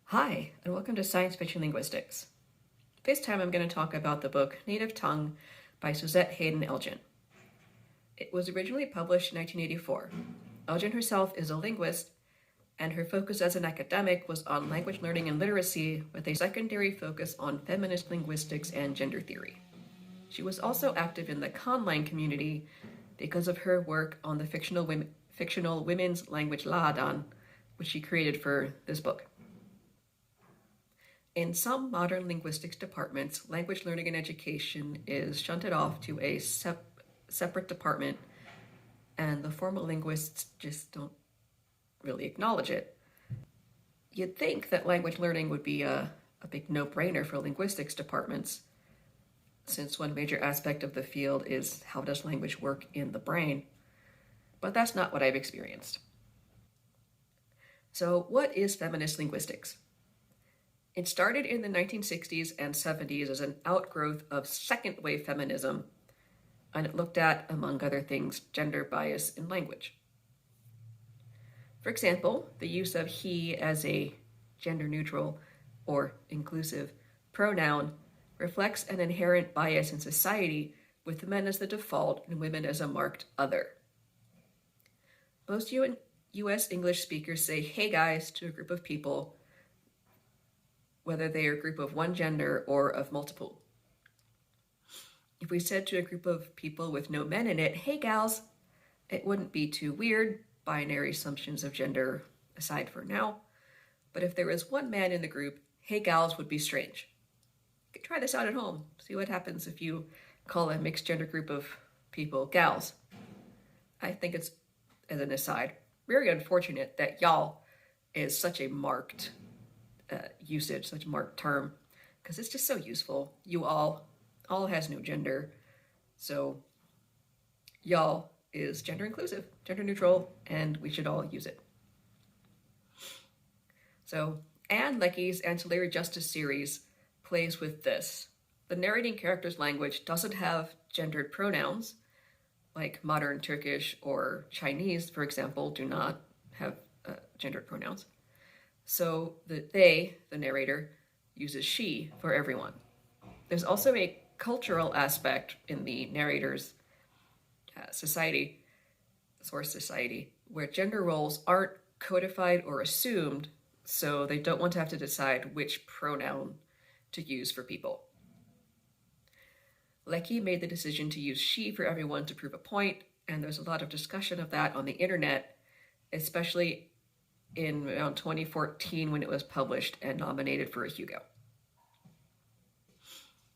Hi, and welcome to Science Fiction Linguistics. This time I'm going to talk about the book Native Tongue by Suzette Haden Elgin. It was originally published in 1984. Elgin herself is a linguist, and her focus as an academic was on language learning and literacy, with a secondary focus on feminist linguistics and gender theory. She was also active in the conline community because of her work on the fictional women's language Laadan, which she created for this book. In some modern linguistics departments, language learning and education is shunted off to a separate department, and the formal linguists just don't really acknowledge it. You'd think that language learning would be a big no-brainer for linguistics departments, since one major aspect of the field is how does language work in the brain, but that's not what I've experienced. So what is feminist linguistics? It started in the 1960s and 70s as an outgrowth of second-wave feminism, and it looked at, among other things, gender bias in language. For example, the use of he as a gender-neutral or inclusive pronoun reflects an inherent bias in society, with men as the default and women as a marked other. Most U.S. English speakers say "hey guys" to a group of people, whether they are a group of one gender or of multiple. If we said to a group of people with no men in it, "hey gals," it wouldn't be too weird, binary assumptions of gender aside for now. But if there was one man in the group, "hey gals" would be strange. You could try this out at home. See what happens if you call a mixed gender group of people gals. I think it's, as an aside, very unfortunate that y'all is such a marked usage, such a marked term, because it's just so useful. You all has no gender, so y'all is gender inclusive, gender neutral, and we should all use it. So Anne Leckie's Ancillary Justice series plays with this. The narrating character's language doesn't have gendered pronouns, like modern Turkish or Chinese, for example, do not have gendered pronouns. So the narrator, uses she for everyone. There's also a cultural aspect in the narrator's source society, where gender roles aren't codified or assumed, so they don't want to have to decide which pronoun to use for people. Leckie made the decision to use she for everyone to prove a point, and there's a lot of discussion of that on the internet, especially in around 2014 when it was published and nominated for a Hugo.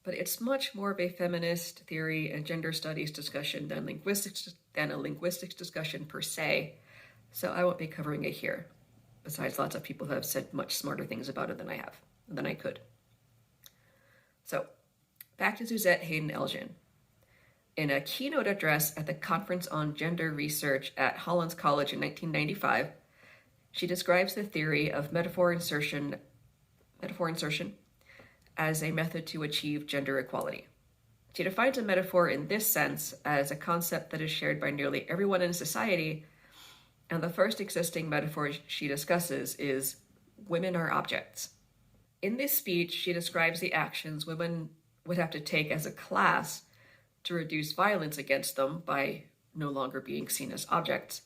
But it's much more of a feminist theory and gender studies discussion than a linguistics discussion per se, so I won't be covering it here. Besides, lots of people have said much smarter things about it than I could. So, back to Suzette Haden Elgin. In a keynote address at the Conference on Gender Research at Hollins College in 1995, she describes the theory of metaphor insertion as a method to achieve gender equality. She defines a metaphor in this sense as a concept that is shared by nearly everyone in society, and the first existing metaphor she discusses is women are objects. In this speech, she describes the actions women would have to take as a class to reduce violence against them by no longer being seen as objects,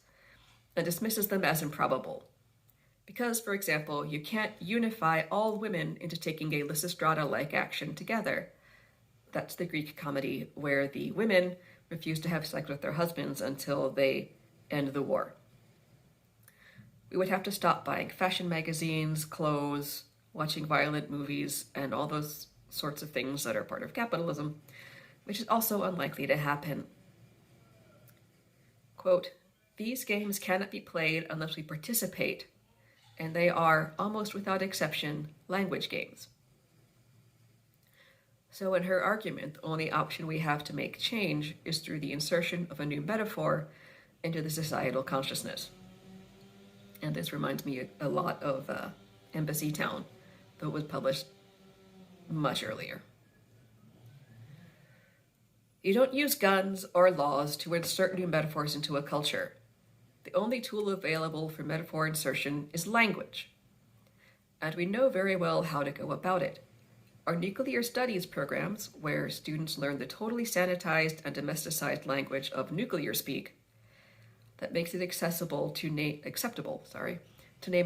and dismisses them as improbable. Because, for example, you can't unify all women into taking a Lysistrata-like action together. That's the Greek comedy where the women refuse to have sex with their husbands until they end the war. We would have to stop buying fashion magazines, clothes, watching violent movies, and all those sorts of things that are part of capitalism, which is also unlikely to happen. Quote, "These games cannot be played unless we participate, and they are, almost without exception, language games." So in her argument, the only option we have to make change is through the insertion of a new metaphor into the societal consciousness. And this reminds me a lot of Embassy Town, though it was published much earlier. You don't use guns or laws to insert new metaphors into a culture. The only tool available for metaphor insertion is language. and we know very well how to go about it. Our nuclear studies programs, where students learn the totally sanitized and domesticized language of nuclear speak, that makes it acceptable to name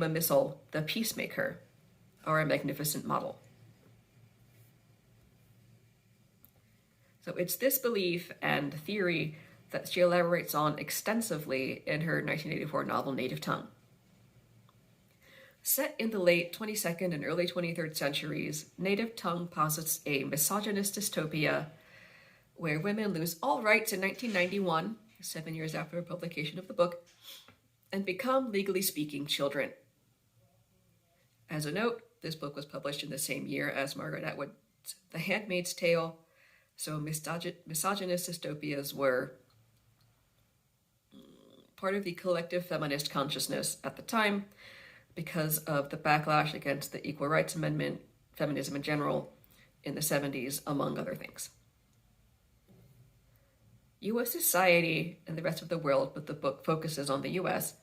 a missile the Peacemaker, or a magnificent model. So it's this belief and theory that she elaborates on extensively in her 1984 novel Native Tongue. Set in the late 22nd and early 23rd centuries, Native Tongue posits a misogynist dystopia where women lose all rights in 1991, 7 years after the publication of the book, and become, legally speaking, children. As a note, this book was published in the same year as Margaret Atwood's The Handmaid's Tale, so misogynist dystopias were part of the collective feminist consciousness at the time because of the backlash against the Equal Rights Amendment, feminism in general, in the 70s, among other things. U.S. society and the rest of the world, but the book focuses on the U.S.,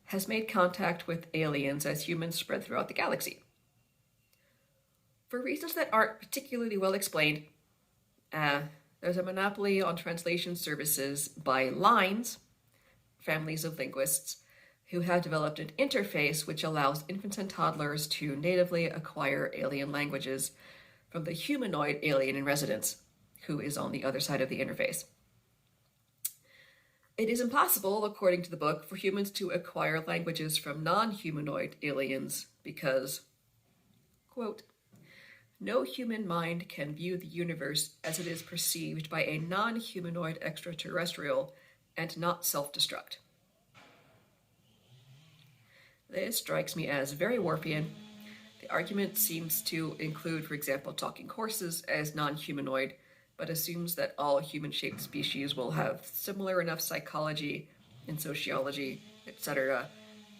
has made contact with aliens as humans spread throughout the galaxy. For reasons that aren't particularly well explained, there's a monopoly on translation services by Lines, families of linguists, who have developed an interface which allows infants and toddlers to natively acquire alien languages from the humanoid alien in residence, who is on the other side of the interface. It is impossible, according to the book, for humans to acquire languages from non-humanoid aliens because, quote, no human mind can view the universe as it is perceived by a non-humanoid extraterrestrial and not self-destruct. This strikes me as very Worfian. The argument seems to include, for example, talking horses as non-humanoid, but assumes that all human-shaped species will have similar enough psychology and sociology, etc.,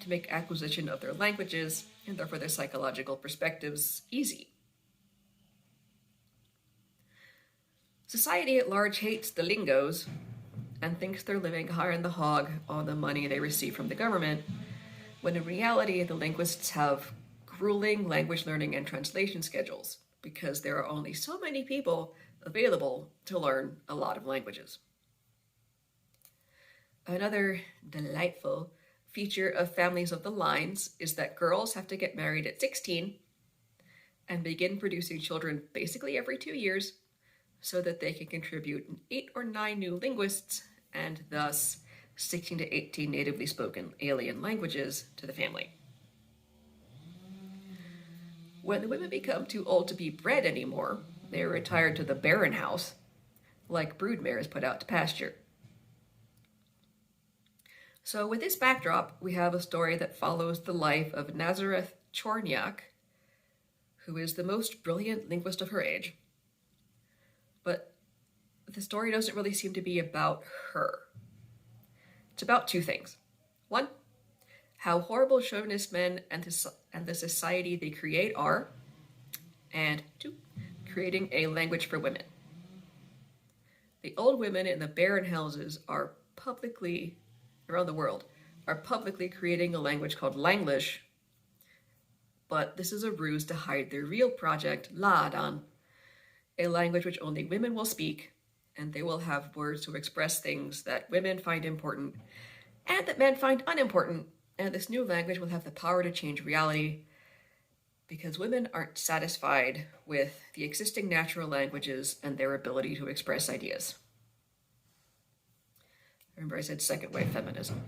to make acquisition of their languages, and therefore their psychological perspectives, easy. Society at large hates the lingos and thinks they're living higher in the hog on the money they receive from the government, when in reality the linguists have grueling language learning and translation schedules because there are only so many people available to learn a lot of languages. Another delightful feature of families of the Lines is that girls have to get married at 16 and begin producing children basically every 2 years so that they can contribute 8 or 9 new linguists and thus 16 to 18 natively spoken alien languages to the family. When the women become too old to be bred anymore, they are retired to the barren house, like broodmares put out to pasture. So with this backdrop, we have a story that follows the life of Nazareth Chorniak, who is the most brilliant linguist of her age. But the story doesn't really seem to be about her. It's about 2 things. 1, how horrible chauvinist men and the society they create are, and 2, creating a language for women. The old women in the barren houses are publicly, around the world, are publicly creating a language called Langlish, but this is a ruse to hide their real project, Laadan, a language which only women will speak, and they will have words to express things that women find important and that men find unimportant, and this new language will have the power to change reality because women aren't satisfied with the existing natural languages and their ability to express ideas. Remember I said second wave feminism.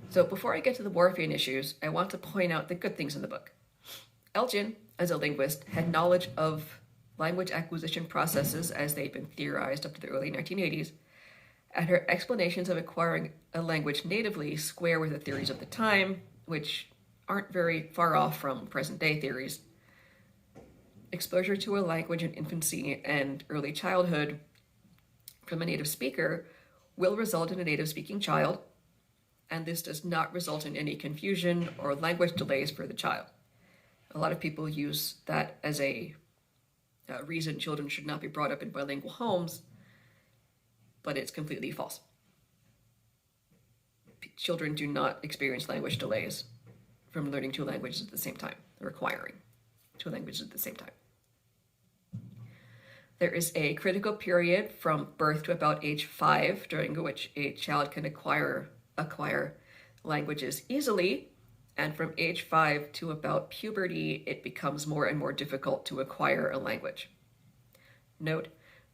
So before I get to the Worfian issues, I want to point out the good things in the book. Elgin, as a linguist, had knowledge of language acquisition processes as they'd been theorized up to the early 1980s, and her explanations of acquiring a language natively square with the theories of the time, which aren't very far off from present-day theories. Exposure to a language in infancy and early childhood from a native speaker will result in a native-speaking child, and this does not result in any confusion or language delays for the child. A lot of people use that as a reason children should not be brought up in bilingual homes, but it's completely false. Children do not experience language delays from learning two languages at the same time, or acquiring two languages at the same time. There is a critical period from birth to about age 5, during which a child can acquire languages easily, and from age 5 to about puberty, it becomes more and more difficult to acquire a language. Note,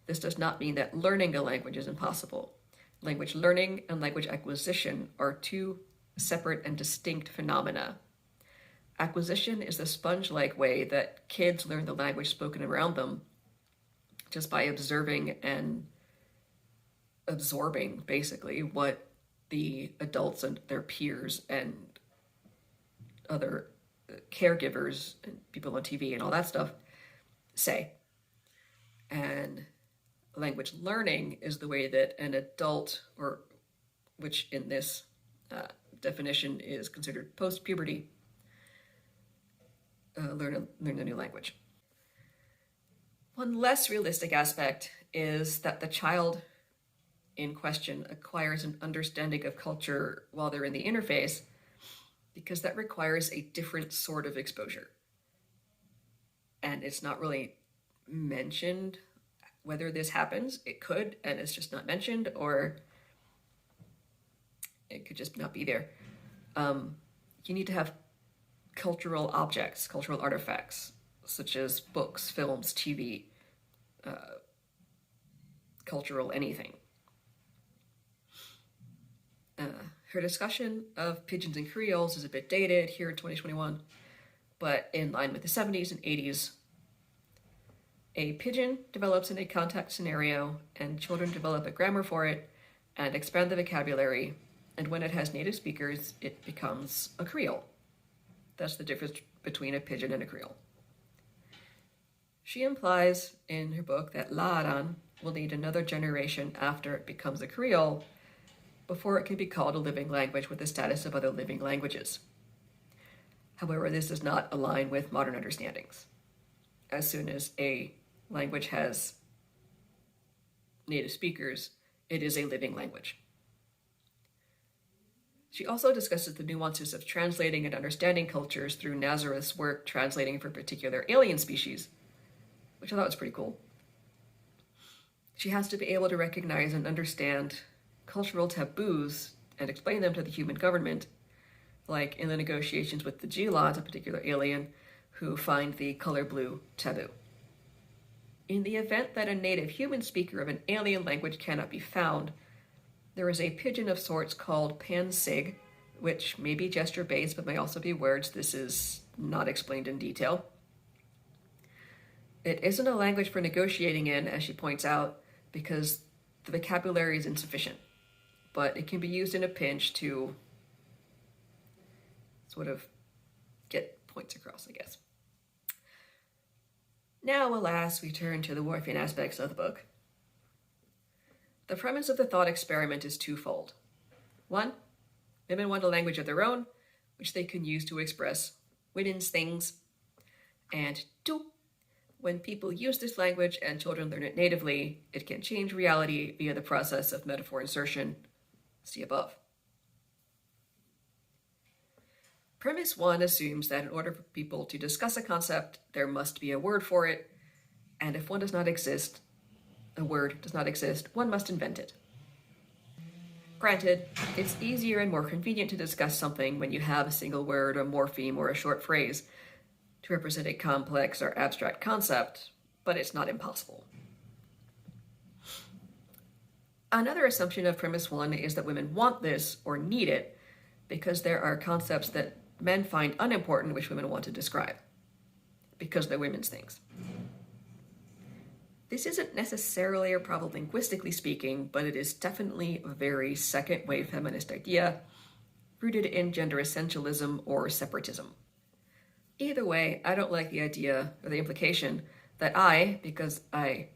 this does not mean that learning a language is impossible. Language learning and language acquisition are two separate and distinct phenomena. Acquisition is the sponge-like way that kids learn the language spoken around them, just by observing and absorbing, basically, what the adults and their peers and other caregivers and people on TV and all that stuff say. And language learning is the way that an adult, or which in this definition is considered post-puberty, learn a new language. One less realistic aspect is that the child in question acquires an understanding of culture while they're in the interface, because that requires a different sort of exposure. And it's not really mentioned whether this happens. It could, and it's just not mentioned, or it could just not be there. You need to have cultural objects, cultural artifacts, such as books, films, TV, cultural anything. Her discussion of pigeons and creoles is a bit dated here in 2021, but in line with the 70s and 80s. A pigeon develops in a contact scenario, and children develop a grammar for it and expand the vocabulary, and when it has native speakers, it becomes a creole. That's the difference between a pigeon and a creole. She implies in her book that La'aran will need another generation after it becomes a creole before it can be called a living language with the status of other living languages. However, this does not align with modern understandings. As soon as a language has native speakers, it is a living language. She also discusses the nuances of translating and understanding cultures through Nazareth's work translating for particular alien species, which I thought was pretty cool. She has to be able to recognize and understand cultural taboos and explain them to the human government, like in the negotiations with the Geelons, a particular alien, who find the color blue taboo. In the event that a native human speaker of an alien language cannot be found, there is a pigeon of sorts called pansig, which may be gesture-based but may also be words. This is not explained in detail. It isn't a language for negotiating in, as she points out, because the vocabulary is insufficient, but it can be used in a pinch to sort of get points across, I guess. Now, alas, we turn to the Whorfian aspects of the book. The premise of the thought experiment is twofold. 1, women want a language of their own, which they can use to express women's things. And 2, when people use this language and children learn it natively, it can change reality via the process of metaphor insertion. See above. Premise 1 assumes that in order for people to discuss a concept, there must be a word for it, and if one does not exist, a word does not exist, one must invent it. Granted, it's easier and more convenient to discuss something when you have a single word, a morpheme, or a short phrase to represent a complex or abstract concept, but it's not impossible. Another assumption of premise 1 is that women want this or need it because there are concepts that men find unimportant which women want to describe, because they're women's things. This isn't necessarily a problem linguistically speaking, but it is definitely a very second-wave feminist idea, rooted in gender essentialism or separatism. Either way, I don't like the idea or the implication that I, because I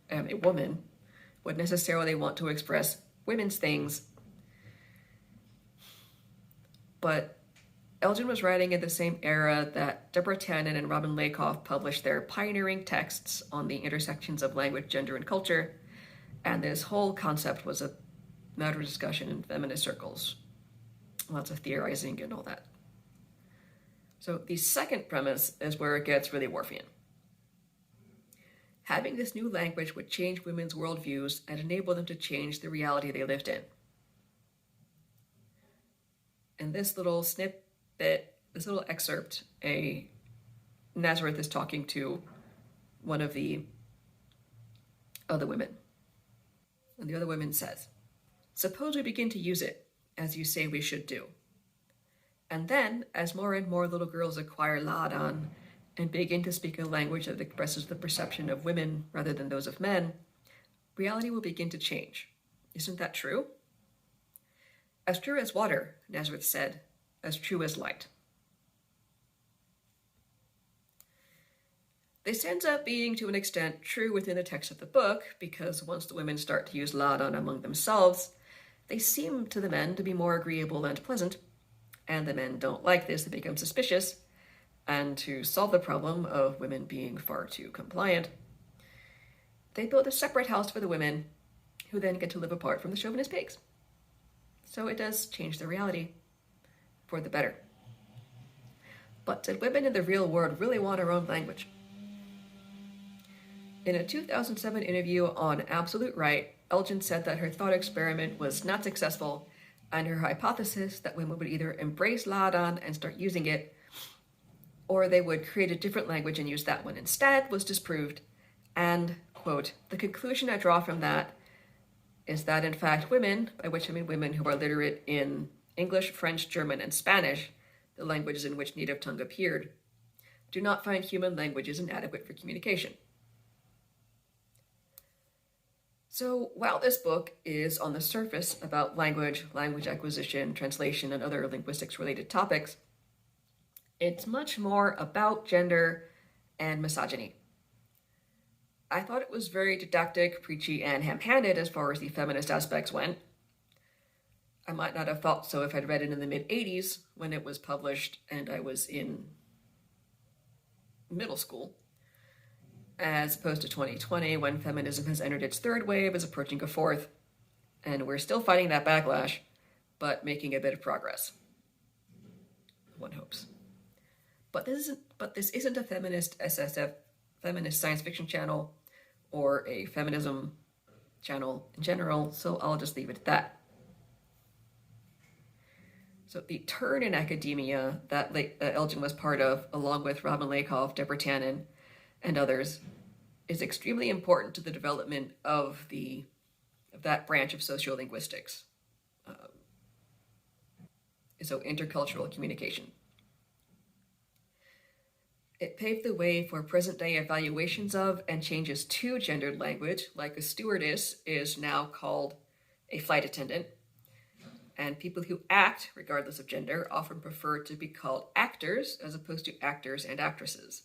am a woman, would necessarily want to express women's things. But Elgin was writing in the same era that Deborah Tannen and Robin Lakoff published their pioneering texts on the intersections of language, gender, and culture, and this whole concept was a matter of discussion in feminist circles. Lots of theorizing and all that. So the second premise is where it gets really Worfian. Having this new language would change women's worldviews and enable them to change the reality they lived in. In this little snippet, this little excerpt, Nazareth is talking to one of the other women. And the other woman says, "Suppose we begin to use it, as you say we should do. And then, as more and more little girls acquire La'adan and begin to speak a language that expresses the perception of women rather than those of men, reality will begin to change. Isn't that true?" "As true as water," Nazareth said, "as true as light." This ends up being, to an extent, true within the text of the book, because once the women start to use La'adan among themselves, they seem to the men to be more agreeable and pleasant, and the men don't like this, they become suspicious, and to solve the problem of women being far too compliant, they build a separate house for the women, who then get to live apart from the chauvinist pigs. So it does change the reality for the better. But did women in the real world really want our own language? In a 2007 interview on Absolute Right, Elgin said that her thought experiment was not successful, and her hypothesis that women would either embrace La'adan and start using it, or they would create a different language and use that one instead, was disproved. And, quote, "The conclusion I draw from that is that, in fact, women, by which I mean women who are literate in English, French, German, and Spanish, the languages in which native tongue appeared, do not find human languages inadequate for communication." So while this book is on the surface about language, language acquisition, translation, and other linguistics-related topics, it's much more about gender and misogyny. I thought it was very didactic, preachy, and ham-handed as far as the feminist aspects went. I might not have thought so if I'd read it in the mid-'80s when it was published and I was in middle school, as opposed to 2020 when feminism has entered its third wave, is approaching a fourth, and we're still fighting that backlash, but making a bit of progress. One hopes. But this isn't a feminist SSF, feminist science fiction channel, or a feminism channel in general, so I'll just leave it at that. So the turn in academia that Elgin was part of, along with Robin Lakoff, Deborah Tannen, and others, is extremely important to the development of that branch of sociolinguistics. So intercultural communication. It paved the way for present-day evaluations of and changes to gendered language, like a stewardess is now called a flight attendant, and people who act, regardless of gender, often prefer to be called actors as opposed to actors and actresses.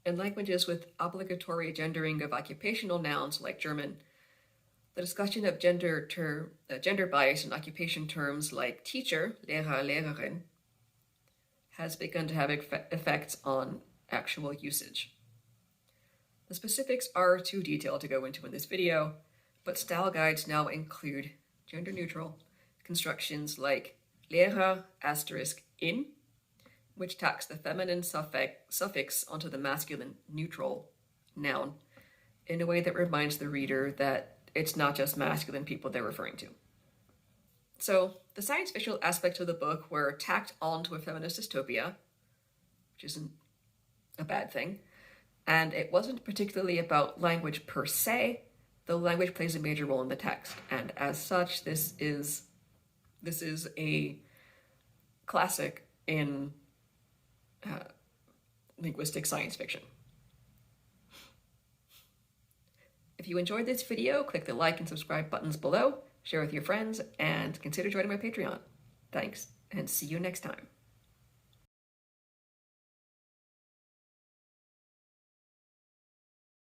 In languages with obligatory gendering of occupational nouns like German, the discussion of gender bias in occupation terms like teacher, Lehrer, Lehrerin, has begun to have effects on actual usage. The specifics are too detailed to go into in this video, but style guides now include gender-neutral constructions like Lehrer *in, which tacks the feminine suffix onto the masculine neutral noun in a way that reminds the reader that it's not just masculine people they're referring to. So the science fiction aspects of the book were tacked onto a feminist dystopia, which isn't a bad thing, and it wasn't particularly about language per se, though language plays a major role in the text, and as such, this is a classic in linguistic science fiction. If you enjoyed this video, click the like and subscribe buttons below, share with your friends, and consider joining my Patreon. Thanks, and see you next time.